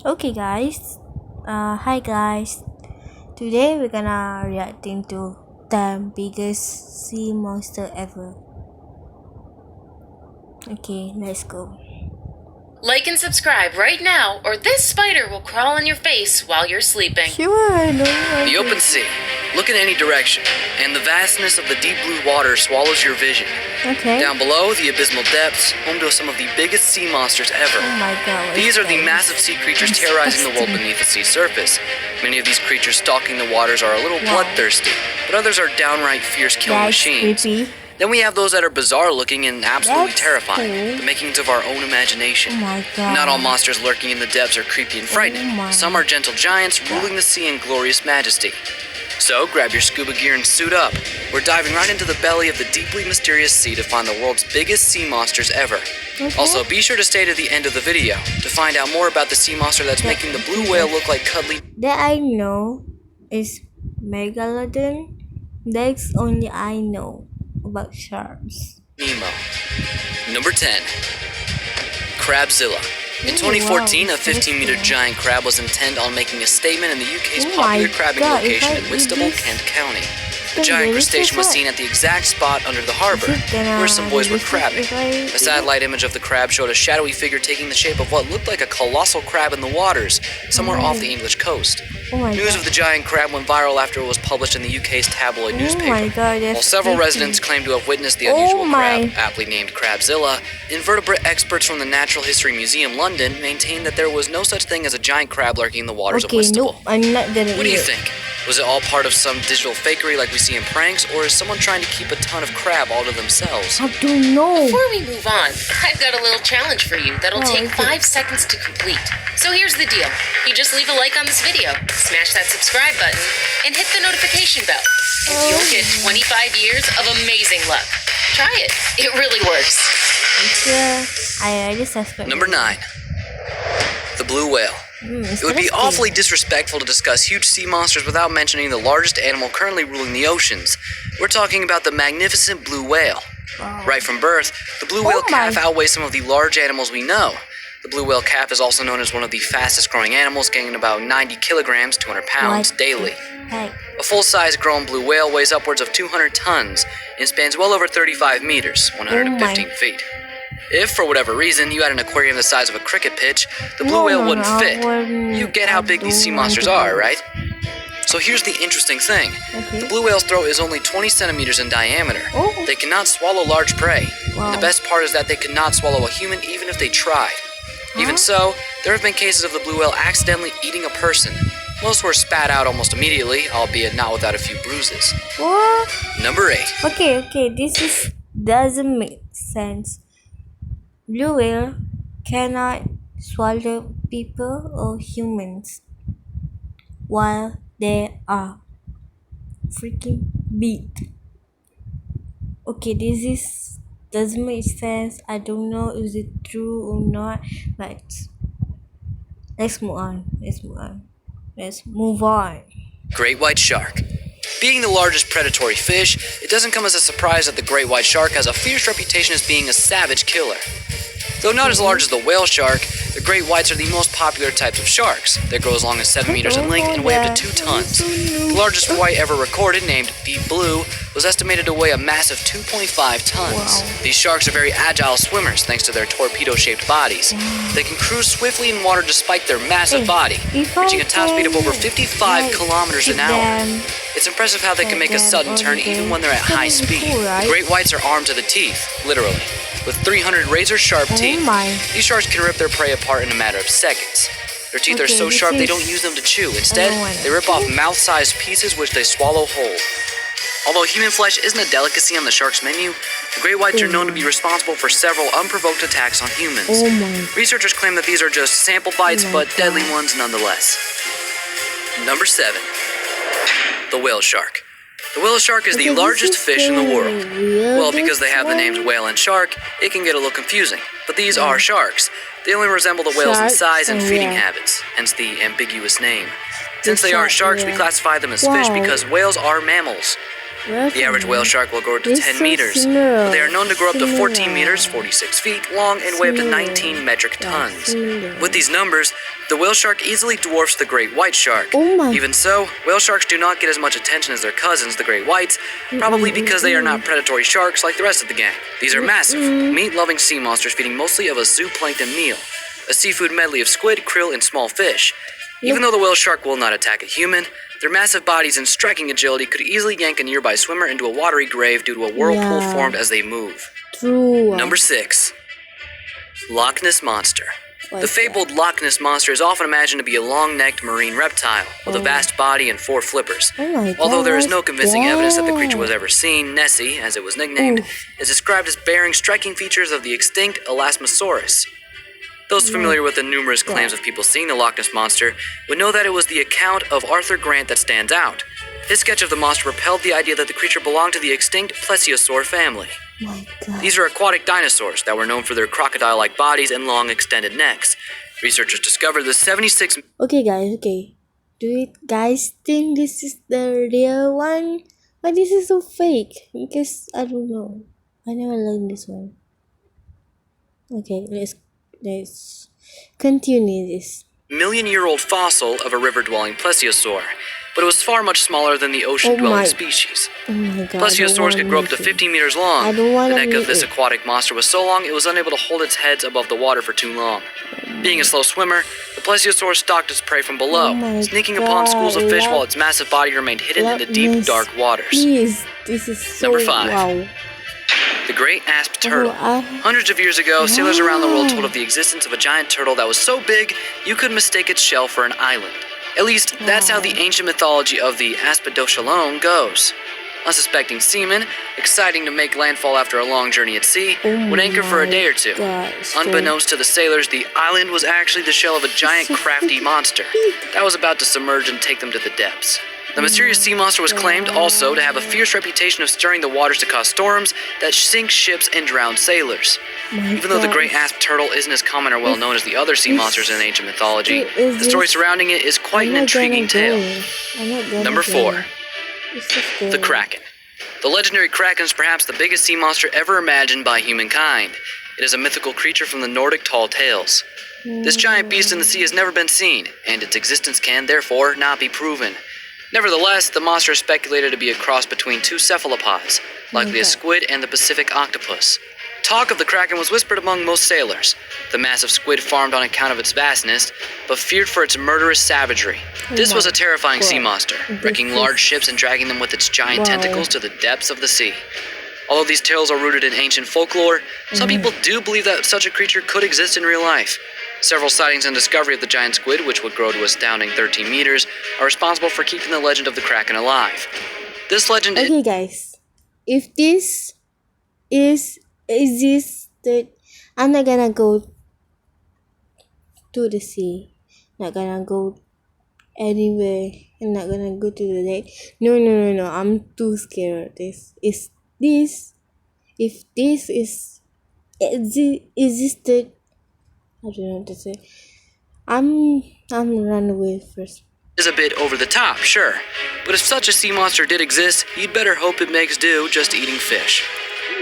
Okay, guys. Hi, guys. Today we're gonna reacting to the biggest sea monster ever. Okay, let's go. Like and subscribe right now, or this spider will crawl on your face while you're sleeping. Sure, I know. The open sea. Look in any direction, and the vastness of the deep blue water swallows your vision. Okay. Down below, the abysmal depths, home to some of the biggest sea monsters ever. Oh my god. These are the massive sea creatures terrorizing the world Disgusting. beneath the sea surface. Many of these creatures stalking the waters are a little Wow. bloodthirsty, but others are downright fierce killing That's machines. creepy. Then we have those that are bizarre looking and absolutely That's terrifying, cool. the makings of our own imagination. Oh my god. Not all monsters lurking in the depths are creepy and frightening. Oh my Some are gentle giants ruling the sea in glorious majesty. So grab your scuba gear and suit up. We're diving right into the belly of the deeply mysterious sea to find the world's biggest sea monsters ever. Okay. Also, be sure to stay to the end of the video to find out more about the sea monster that's making the blue whale look like cuddly. That I know is Megalodon. That's only I know about sharks. Nemo. Number 10. Crabzilla. In Ooh, 2014, wow, a 15-meter interesting. giant crab was intent on making a statement in the UK's Oh popular my crabbing God, if location I in eat Whitstable, this, Kent County. The then giant there is crustacean was a seen at the exact spot under the harbor, Is it gonna where some boys were delicious crabbing. if I A satellite image of the crab showed a shadowy figure taking the shape of what looked like a colossal crab in the waters, somewhere off the English coast. Oh my News god. of the giant crab went viral after it was published in the UK's tabloid Oh newspaper. my god, that's While several creepy. residents claim to have witnessed the Oh unusual my. crab, aptly named Crabzilla, invertebrate experts from the Natural History Museum London maintain that there was no such thing as a giant crab lurking in the waters of Okay, Whitstable. nope, I'm not gonna What do eat you it. think? Was it all part of some digital fakery like we see in pranks, or is someone trying to keep a ton of crab all to themselves? I don't know. Before we move on, I've got a little challenge for you that'll Oh, take okay. 5 seconds to complete. So here's the deal. You just leave a like on this video, smash that subscribe button, and hit the notification bell. And you'll get 25 years of amazing luck. Try it. It really works. Yeah, I already suspect. Number 9. The blue whale. It would be awfully disrespectful to discuss huge sea monsters without mentioning the largest animal currently ruling the oceans. We're talking about the magnificent blue whale. Wow. Right from birth, the blue whale Oh my. calf outweighs some of the large animals we know. The blue whale calf is also known as one of the fastest growing animals, gaining about 90 kilograms, 200 pounds, What daily. Heck. A full-size grown blue whale weighs upwards of 200 tons and spans well over 35 meters, 115 feet. If, for whatever reason, you had an aquarium the size of a cricket pitch, the blue No, whale no, wouldn't no, I fit. wouldn't. You get how I big these sea don't want monsters to are, do it. right? So here's the interesting thing. Okay. The blue whale's throat is only 20 centimeters in diameter. Oh. They cannot swallow large prey. Wow. And the best part is that they cannot swallow a human even if they tried. Even so, there have been cases of the blue whale accidentally eating a person. Most were spat out almost immediately, albeit not without a few bruises. What? Number 8. Okay, doesn't make sense. Blue whale cannot swallow people or humans while they are freaking big. Okay, doesn't make sense. I don't know is it true or not, but let's move on. Let's move on. Great white shark. Being the largest predatory fish, it doesn't come as a surprise that the great white shark has a fierce reputation as being a savage killer. Though not as large as the whale shark, the great whites are the most popular types of sharks. They grow as long as 7 meters in length and weigh up to 2 tons. The largest white ever recorded, named Deep Blue, was estimated to weigh a massive 2.5 tons. Wow. These sharks are very agile swimmers thanks to their torpedo-shaped bodies. They can cruise swiftly in water despite their massive Hey, body, if reaching I a top speed of over can, 55 like, kilometers an keep hour. them It's impressive how they can make a sudden turn even when they're at high speed. Cool, right? The great whites are armed to the teeth, literally, with 300 razor-sharp Oh teeth. my. These sharks can rip their prey apart in a matter of seconds. Their teeth are Okay, so this sharp they is- don't use them to chew. Instead, I don't want they it. rip off mouth-sized pieces which they swallow whole. Although human flesh isn't a delicacy on the shark's menu, the great whites are known to be responsible for several unprovoked attacks on humans. Oh my. Researchers claim that these are just sample bites, Oh my but deadly God. ones nonetheless. Number 7. The whale shark. The whale shark is the Okay, this largest is fish in the the world. Well, because they have the names weirdest whale and shark, it can get a little confusing. But these are sharks. They only resemble the whales in Sharks size and and feeding whale. habits, hence the ambiguous name. The Since they are shark, sharks, we yeah. classify them as fish Wow. because whales are mammals. The average whale shark will grow to This 10 is so meters, similar. but they are known to grow up to 14 Similar. meters, 46 feet long, and weigh up to Similar. 19 metric Yeah, tons. similar. With these numbers, the whale shark easily dwarfs the great white shark. Oh my- Even so, whale sharks do not get as much attention as their cousins, the great whites, probably because they are not predatory sharks like the rest of the gang. These are massive, meat-loving sea monsters feeding mostly of a zooplankton meal, a seafood medley of squid, krill, and small fish. Even though the whale shark will not attack a human, their massive bodies and striking agility could easily yank a nearby swimmer into a watery grave due to a whirlpool Yeah. formed as they move. True. Number 6. Loch Ness Monster. What The is that? fabled Loch Ness Monster is often imagined to be a long-necked marine reptile with a Oh. vast body and 4 flippers. Oh my Although there is God, no convincing evidence that the creature was that? ever seen, Nessie, as it was nicknamed, Oof. is described as bearing striking features of the extinct Elasmosaurus. Those familiar with the numerous claims of people seeing the Loch Ness Monster would know that it was the account of Arthur Grant that stands out. His sketch of the monster repelled the idea that the creature belonged to the extinct Plesiosaur family. My God. These are aquatic dinosaurs that were known for their crocodile-like bodies and long extended necks. Researchers discovered the 76 Okay, guys. Okay. Do you guys think this is the real one? But this is so fake. Because I don't know. I never learned this one. Okay, let's continue this. million-year-old fossil of a river-dwelling plesiosaur, but it was far much smaller than the ocean-dwelling my- species. Oh my God. Plesiosaurs could grow up to 15 meters long. I don't The wanna neck of meet this it. aquatic monster was so long it was unable to hold its heads above the water for too long. Being a slow swimmer, the plesiosaur stalked its prey from below, Oh my sneaking upon schools of fish God. while its massive body remained hidden in the deep, Loch Ness. dark waters. Please, this is so Number 5. wow. The great asp turtle. I- Hundreds of years ago, sailors around the world told of the existence of a giant turtle that was so big you could mistake its shell for an island. At least, that's how the ancient mythology of the Aspidoshalon goes. Unsuspecting seamen, exciting to make landfall after a long journey at sea, Oh would anchor for a my day or two. God, so- Unbeknownst to the sailors, the island was actually the shell of a giant So crafty monster that was about to submerge and take them to the depths. The mysterious sea monster was claimed also to have a fierce reputation of stirring the waters to cause storms that sink ships and drown sailors. My Even though the God. great asp turtle isn't as common or well known as the other sea monsters in ancient mythology, the story surrounding it is quite an I'm not gonna intriguing tale. go. I'm not gonna Number go. 4. It's so scary. The Kraken. The legendary Kraken is perhaps the biggest sea monster ever imagined by humankind. It is a mythical creature from the Nordic tall tales. This giant beast in the sea has never been seen, and its existence can, therefore, not be proven. Nevertheless, the monster is speculated to be a cross between two cephalopods, likely a Okay. squid and the Pacific octopus. Talk of the Kraken was whispered among most sailors. The massive squid farmed on account of its vastness, but feared for its murderous savagery. This was a terrifying sea God. monster, This wrecking is- large ships and dragging them with its giant Wow. tentacles to the depths of the sea. Although these tales are rooted in ancient folklore, some people do believe that such a creature could exist in real life. Several sightings and discovery of the giant squid, which would grow to astounding 13 meters, are responsible for keeping the legend of the Kraken alive. This legend is Okay, guys. If this is existed, I'm not gonna go to the sea. Not gonna go anywhere. I'm not gonna go to the lake. No. I'm too scared. If this is existed, I don't know what to say. I'm run away first. a bit over the top, sure. But if such a sea monster did exist, you'd better hope it makes do just eating fish.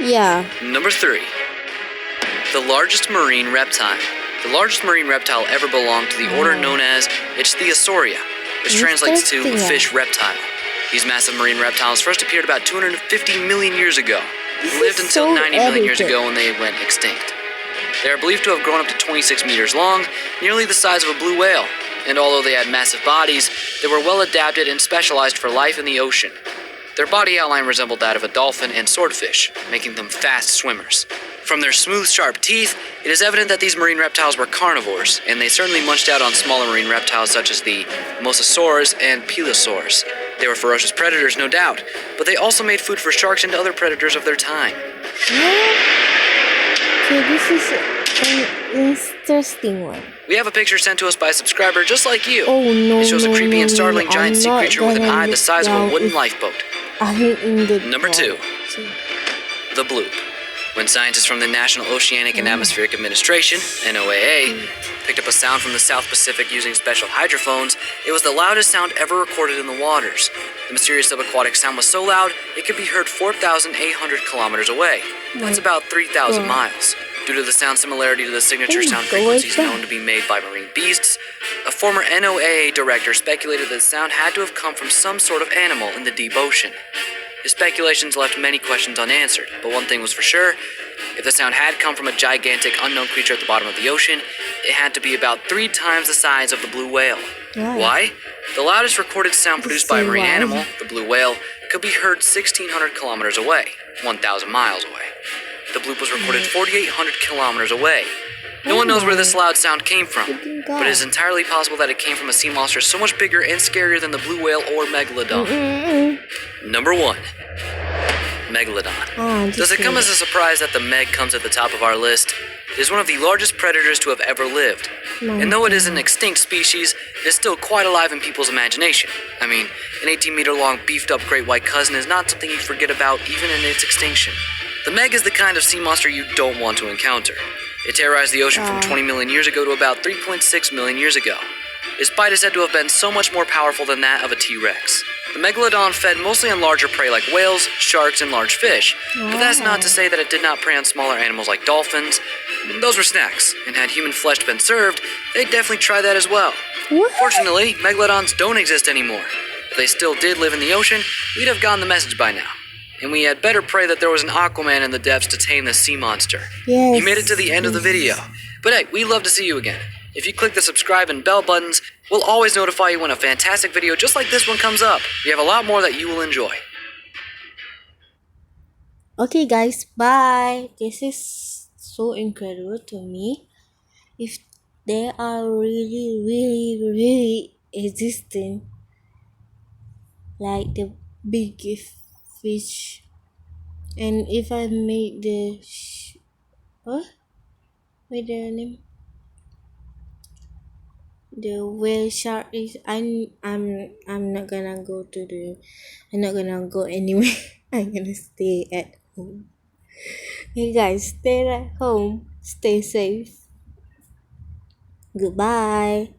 Yeah. Number 3. The largest marine reptile. The largest marine reptile ever belonged to the order known as Ichthyosauria, which translates to Interesting. fish reptile. These massive marine reptiles first appeared about 250 million years ago and This lived is until so 90 million years edited. ago when they went extinct. They are believed to have grown up to 26 meters long, nearly the size of a blue whale, and although they had massive bodies, they were well adapted and specialized for life in the ocean. Their body outline resembled that of a dolphin and swordfish, making them fast swimmers. From their smooth, sharp teeth, it is evident that these marine reptiles were carnivores, and they certainly munched out on smaller marine reptiles such as the mosasaurs and pelosaurs. They were ferocious predators, no doubt, but they also made food for sharks and other predators of their time. Okay, this is an interesting one. We have a picture sent to us by a subscriber just like you. Oh no. It shows a no, creepy no, and startling no, giant I'm sea not creature with an gonna eye the look size of a down wooden if lifeboat. I'm in the Number 2. So, The bloop. When scientists from the National Oceanic and Atmospheric Administration, NOAA, picked up a sound from the South Pacific using special hydrophones, it was the loudest sound ever recorded in the waters. The mysterious subaquatic sound was so loud, it could be heard 4,800 kilometers away. That's about 3,000 miles. Due to the sound similarity to the signature sound frequencies known to be made by marine beasts, a former NOAA director speculated that the sound had to have come from some sort of animal in the deep ocean. His speculations left many questions unanswered, but one thing was for sure: if the sound had come from a gigantic unknown creature at the bottom of the ocean, it had to be about 3 times the size of the blue whale. Why? The loudest recorded sound produced by a marine animal, the blue whale, could be heard 1,600 kilometers away, 1,000 miles away. The bloop was recorded 4,800 kilometers away. No one knows where this loud sound came from, but it is entirely possible that it came from a sea monster so much bigger and scarier than the blue whale or megalodon. Number 1. Megalodon. Does it come as a surprise that the Meg comes at the top of our list? It is one of the largest predators to have ever lived. And though it is an extinct species, it is still quite alive in people's imagination. I mean, an 18-meter-long beefed-up great white cousin is not something you forget about even in its extinction. The Meg is the kind of sea monster you don't want to encounter. It terrorized the ocean from 20 million years ago to about 3.6 million years ago. Its bite is said to have been so much more powerful than that of a T-Rex. The megalodon fed mostly on larger prey like whales, sharks, and large fish, but that's not to say that it did not prey on smaller animals like dolphins. Those were snacks, and had human flesh been served, they'd definitely try that as well. Fortunately, megalodons don't exist anymore. If they still did live in the ocean, we'd have gotten the message by now. And we had better pray that there was an Aquaman in the depths to tame this sea monster. Yes. You made it to the end of the video. But hey, we'd love to see you again. If you click the subscribe and bell buttons, we'll always notify you when a fantastic video just like this one comes up. We have a lot more that you will enjoy. Okay, guys, bye. This is so incredible to me. If they are really existing, like the big fish, and if I make the what? Wait, the name? The whale shark is I'm not gonna go to the I'm not gonna go anywhere. I'm gonna stay at home. Hey guys, stay at home, stay safe. Goodbye.